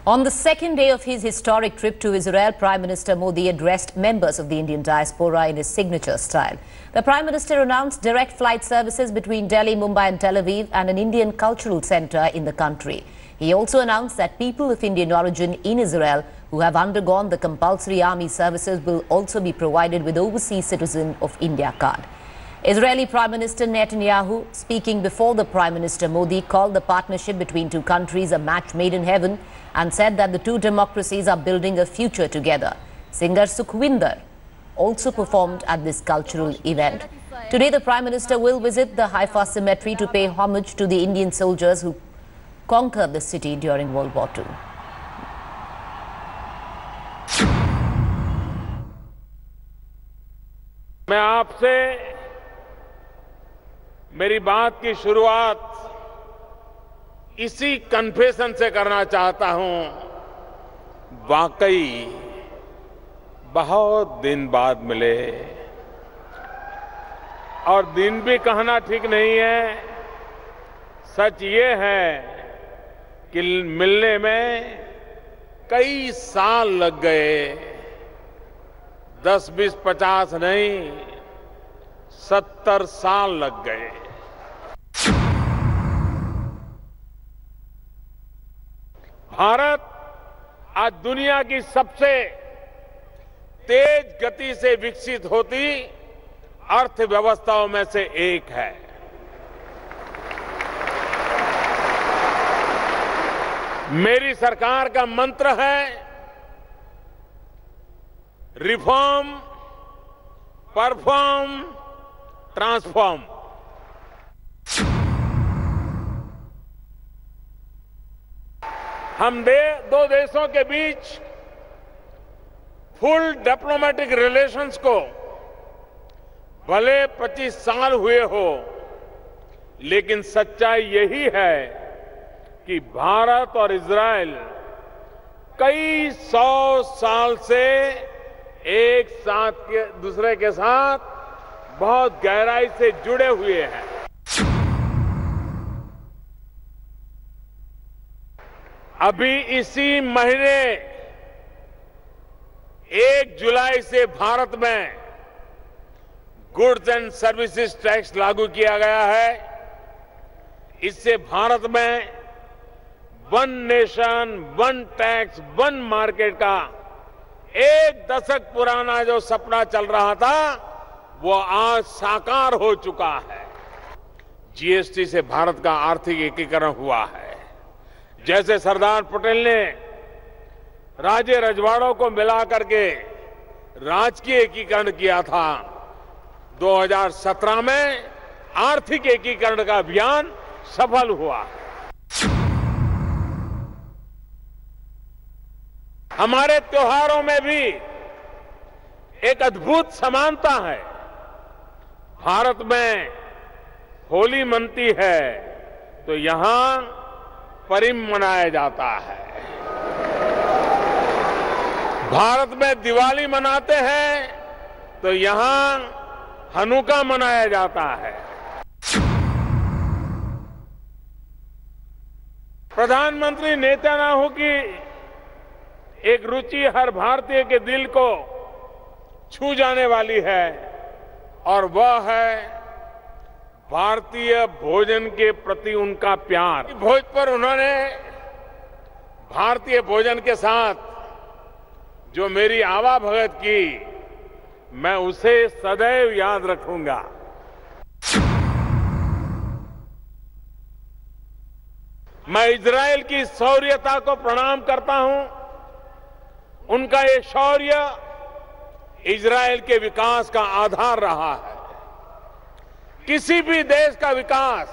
On the second day of his historic trip to Israel, Prime Minister Modi addressed members of the Indian diaspora in his signature style. The Prime Minister announced direct flight services between Delhi, Mumbai and Tel Aviv and an Indian cultural centre in the country. He also announced that people of Indian origin in Israel who have undergone the compulsory army services will also be provided with Overseas Citizen of India card. Israeli Prime Minister Netanyahu, speaking before the Prime Minister Modi, called the partnership between two countries a match made in heaven and said that the two democracies are building a future together. Singer Sukhwinder also performed at this cultural event. Today, the Prime Minister will visit the Haifa cemetery to pay homage to the Indian soldiers who conquered the city during World War II. मैं आपसे मेरी बात की शुरुआत इसी confession से करना चाहता हूं। वाकई बहुत दिन बाद मिले और दिन भी कहना ठीक नहीं है। सच ये है कि मिलने में कई साल लग गए, 10, 20, 50 नहीं, 70 साल लग गए। भारत आज दुनिया की सबसे तेज गति से विकसित होती अर्थव्यवस्थाओं में से एक है। मेरी सरकार का मंत्र है रिफॉर्म, परफॉर्म, ट्रांसफॉर्म। हम दो देशों के बीच फुल डिप्लोमेटिक रिलेशंस को भले 25 साल हुए हो, लेकिन सच्चाई यही है कि भारत और इजराइल कई 100 साल से एक साथ दूसरे के साथ बहुत गहराई से जुड़े हुए हैं। अभी इसी महीने 1 जुलाई से भारत में गुड्स एंड सर्विसेज टैक्स लागू किया गया है। इससे भारत में one nation, one tax, one market का 1 दशक पुराना जो सपना चल रहा था, वो आज साकार हो चुका है। जीएसटी से भारत का आर्थिक एकीकरण हुआ है। जैसे सरदार पटेल ने राज्य रजवाड़ों को मिला करके राजकीय एकीकरण किया था, 2017 में आर्थिक एकीकरण का अभियान सफल हुआ। हमारे त्योहारों में भी एक अद्भुत समानता है। भारत में होली मनती है तो यहां परिम मनाया जाता है। भारत में दिवाली मनाते हैं तो यहां हनुका मनाया जाता है। प्रधानमंत्री नेतन्याहू की एक रुचि हर भारतीय के दिल को छू जाने वाली है और वह है भारतीय भोजन के प्रति उनका प्यार। भोज पर उन्होंने भारतीय भोजन के साथ जो मेरी आवाभगत की, मैं उसे सदैव याद रखूंगा। मैं इजराइल की शौर्यता को प्रणाम करता हूं। उनका ये शौर्य इजराइल के विकास का आधार रहा है। किसी भी देश का विकास,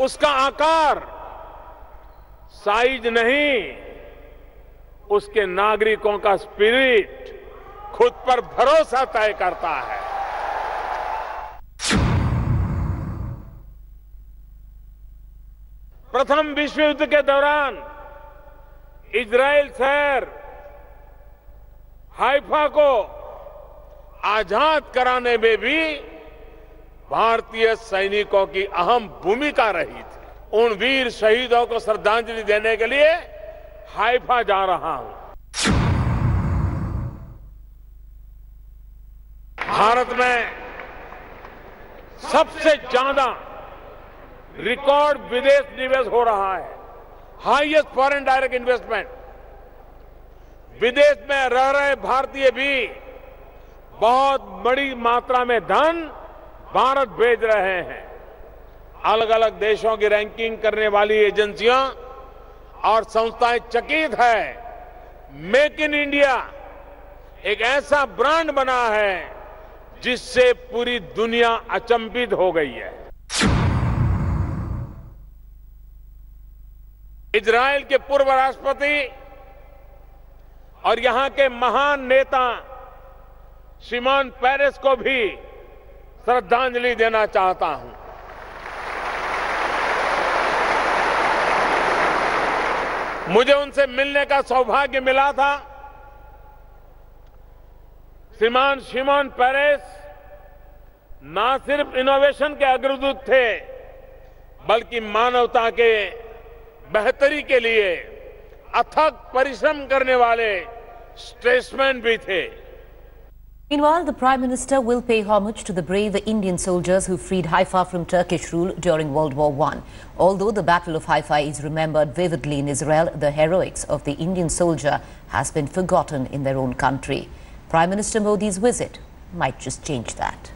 उसका आकार साइज नहीं, उसके नागरिकों का स्पिरिट, खुद पर भरोसा तय करता है। प्रथम विश्व युद्ध के दौरान इजराइल शहर हाइफा को आजाद कराने में भी भारतीय सैनिकों की अहम भूमिका रही थी। उन वीर शहीदों को श्रद्धांजलि देने के लिए हाइफा जा रहा हूं। भारत में सबसे ज्यादा रिकॉर्ड विदेश निवेश हो रहा है, हाईएस्ट फॉरेन डायरेक्ट इन्वेस्टमेंट। विदेश में रह रहे भारतीय भी बहुत बड़ी मात्रा में धन भारत भेज रहे हैं। अलग अलग देशों की रैंकिंग करने वाली एजेंसियां और संस्थाएं चकित है। मेक इन इंडिया एक ऐसा ब्रांड बना है जिससे पूरी दुनिया अचंभित हो गई है। इजराइल के पूर्व राष्ट्रपति और यहां के महान नेता शिमोन पेरेस को भी श्रद्धांजलि देना चाहता हूं। मुझे उनसे मिलने का सौभाग्य मिला था। श्रीमान शिमोन पेरेस ना सिर्फ इनोवेशन के अग्रदूत थे, बल्कि मानवता के बेहतरी के लिए अथक परिश्रम करने वाले स्टेट्समैन भी थे। Meanwhile, the Prime Minister will pay homage to the brave Indian soldiers who freed Haifa from Turkish rule during World War I. Although the Battle of Haifa is remembered vividly in Israel, the heroics of the Indian soldier has been forgotten in their own country. Prime Minister Modi's visit might just change that.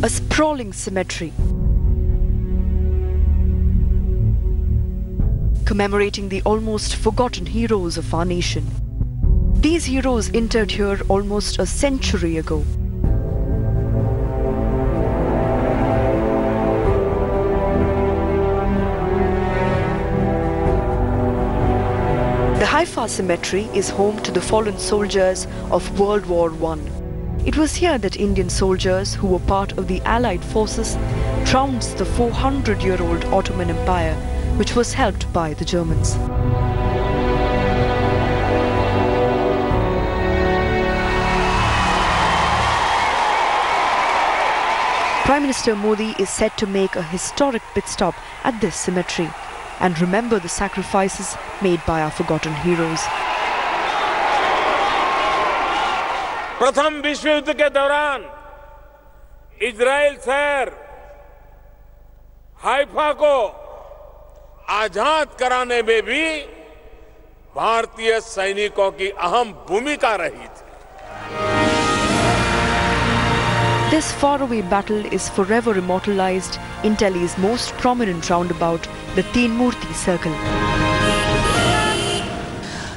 A sprawling cemetery commemorating the almost forgotten heroes of our nation. These heroes interred here almost a century ago. The Haifa Cemetery is home to the fallen soldiers of World War I. It was here that Indian soldiers who were part of the Allied forces trounced the 400-year-old Ottoman Empire, which was helped by the Germans. Prime Minister Modi is set to make a historic pit stop at this cemetery and remember the sacrifices made by our forgotten heroes. प्रथम विश्व युद्ध के दौरान Israel शहर Haifa को आजाद कराने में भी भारतीय सैनिकों की अहम भूमिका रही थी। This faraway battle is forever immortalized in Delhi's most prominent roundabout, the Teen Murti Circle.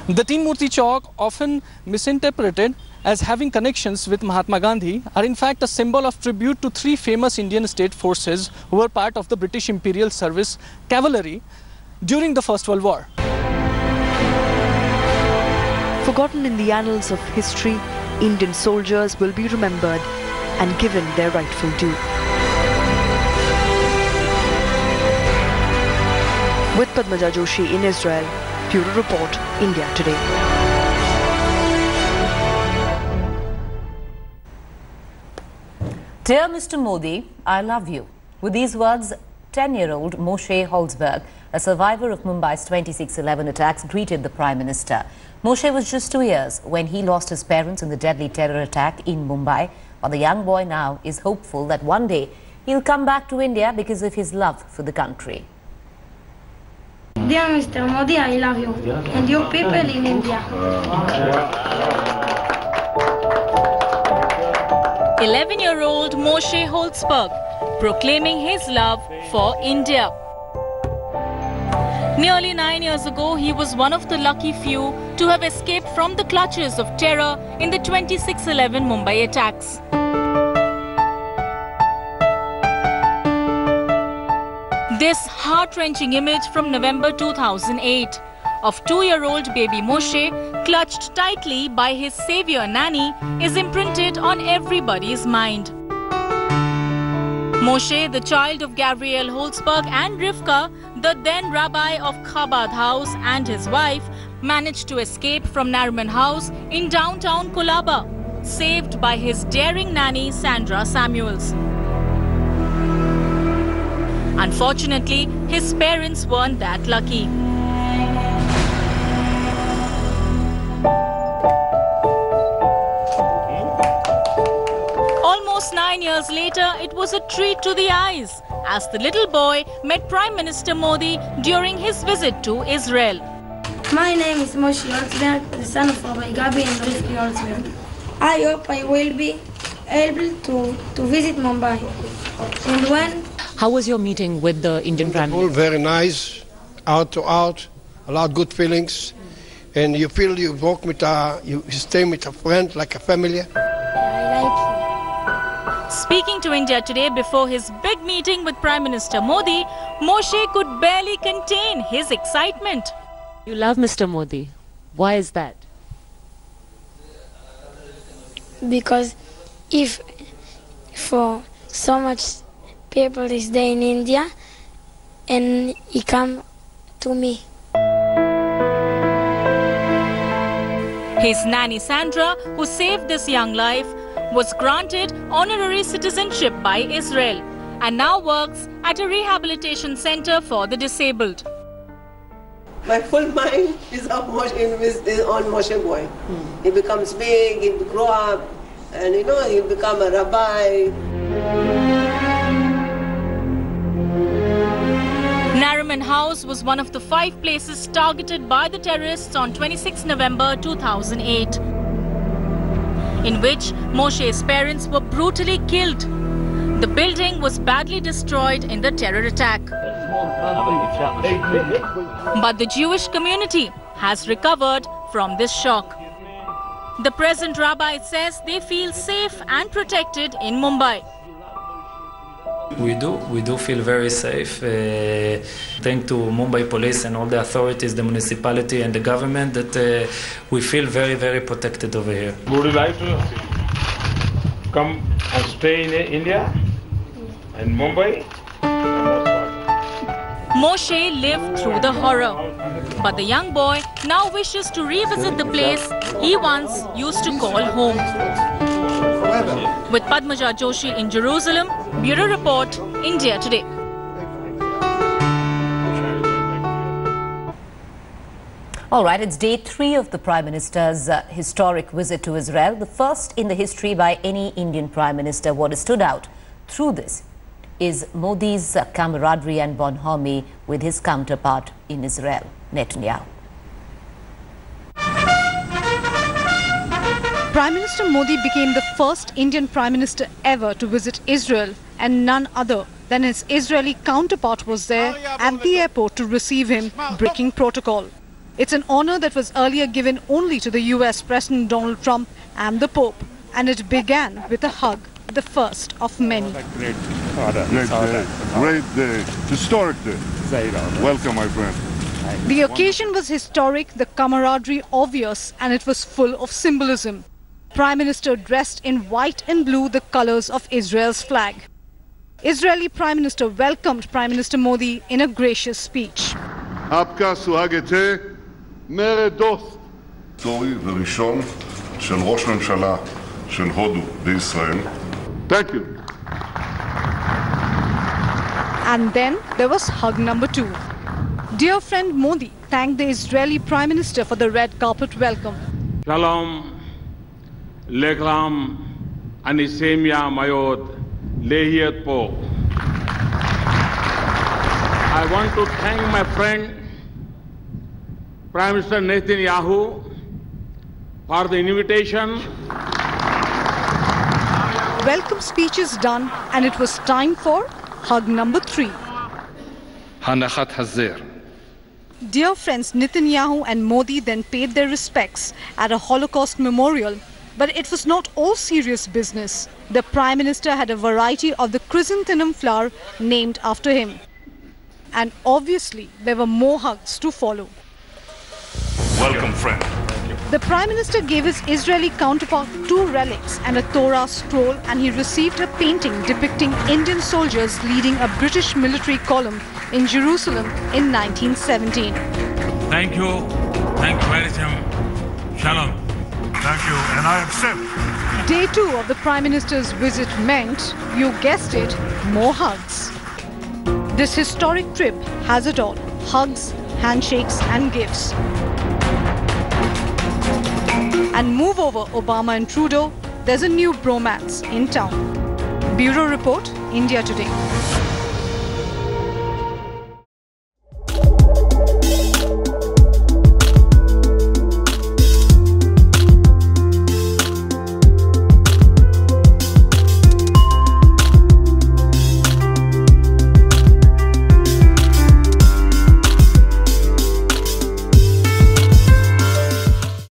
The Teen Murti Chowk, often misinterpreted as having connections with Mahatma Gandhi, are in fact a symbol of tribute to three famous Indian state forces who were part of the British Imperial Service Cavalry during the First World War. Forgotten in the annals of history, Indian soldiers will be remembered and given their rightful due. With Padmaja Joshi in Israel, Bureau Report, India Today. Dear Mr. Modi, I love you. With these words, 10-year-old Moshe Holzberg, a survivor of Mumbai's 26/11 attacks, greeted the Prime Minister. Moshe was just 2 years when he lost his parents in the deadly terror attack in Mumbai. But the young boy now is hopeful that one day he'll come back to India because of his love for the country. Dear Mr. Modi, I love you and your people in India. 11-year-old Moshe Holzberg proclaiming his love for India. Nearly 9 years ago, he was one of the lucky few to have escaped from the clutches of terror in the 26/11 Mumbai attacks. This heart-wrenching image from November 2008 of 2-year-old baby Moshe clutched tightly by his savior nanny is imprinted on everybody's mind. Moshe, the child of Gabriel Holzberg and Rivka, the then rabbi of Chabad House, and his wife, managed to escape from Nariman House in downtown Colaba. saved by his daring nanny Sandra Samuels. Unfortunately, his parents weren't that lucky. Almost 9 years later, it was a treat to the eyes as the little boy met Prime Minister Modi during his visit to Israel. My name is Moshe Holzberg, the son of Rabbi Gabi and Rivki Holzberg. I hope I will be able to visit Mumbai. And when? How was your meeting with the Indian Prime Minister? All very nice, out to out, a lot of good feelings. And you feel you walk with you stay with a friend, like a family. I like you. Speaking to India Today before his big meeting with Prime Minister Modi, Moshe could barely contain his excitement. You love Mr. Modi. Why is that? Because if for so much people is there in India and he come to me. His nanny Sandra, who saved this young life, was granted honorary citizenship by Israel and now works at a rehabilitation center for the disabled. My full mind is on Moshe boy. He becomes big, he grow up, and he become a rabbi. Nariman House was one of the 5 places targeted by the terrorists on 26 November 2008, in which Moshe's parents were brutally killed. The building was badly destroyed in the terror attack. But the Jewish community has recovered from this shock. The present rabbi says they feel safe and protected in Mumbai. We do feel very safe. Thanks to Mumbai police and all the authorities, the municipality and the government, that we feel very, very protected over here. Would you like to come and stay in India and Mumbai? Moshe lived through the horror, but the young boy now wishes to revisit the place he once used to call home. With Padmaja Joshi in Jerusalem, Bureau Report, India Today. All right, it's day 3 of the Prime Minister's historic visit to Israel, the first in the history by any Indian Prime Minister. What has stood out through this is Modi's camaraderie and bonhomie with his counterpart in Israel, Netanyahu. Prime Minister Modi became the first Indian Prime Minister ever to visit Israel, and none other than his Israeli counterpart was there at the airport to receive him, breaking protocol. It's an honor that was earlier given only to the US President Donald Trump and the Pope, and it began with a hug, the first of many. Great day, historic day. Welcome, my friend. The occasion was historic, the camaraderie obvious, and it was full of symbolism. Prime Minister dressed in white and blue, the colors of Israel's flag. Israeli Prime Minister welcomed Prime Minister Modi in a gracious speech. Aapka suhagat hai, mere dost. היסטורי וראשון של ראש ממשלה של הודו בישראל. Thank you. And then there was hug number 2. Dear friend Modi thanked the Israeli Prime Minister for the red carpet welcome. Shalom, Leklam, Anisemia Mayod, Lehiat Po. I want to thank my friend, Prime Minister Netanyahu, for the invitation. Welcome speech is done, and it was time for hug number 3. Hanachat Hazer. Dear friends, Netanyahu and Modi then paid their respects at a Holocaust memorial. But it was not all serious business. The Prime Minister had a variety of the chrysanthemum flower named after him. And obviously, there were more hugs to follow. Welcome, friend. The Prime Minister gave his Israeli counterpart 2 relics and a Torah scroll, and he received a painting depicting Indian soldiers leading a British military column in Jerusalem in 1917. Thank you very much. Shalom. Thank you, and I accept. Day 2 of the Prime Minister's visit meant, you guessed it, more hugs. This historic trip has it all: hugs, handshakes and gifts. And move over Obama and Trudeau, there's a new bromance in town. Bureau Report, India Today.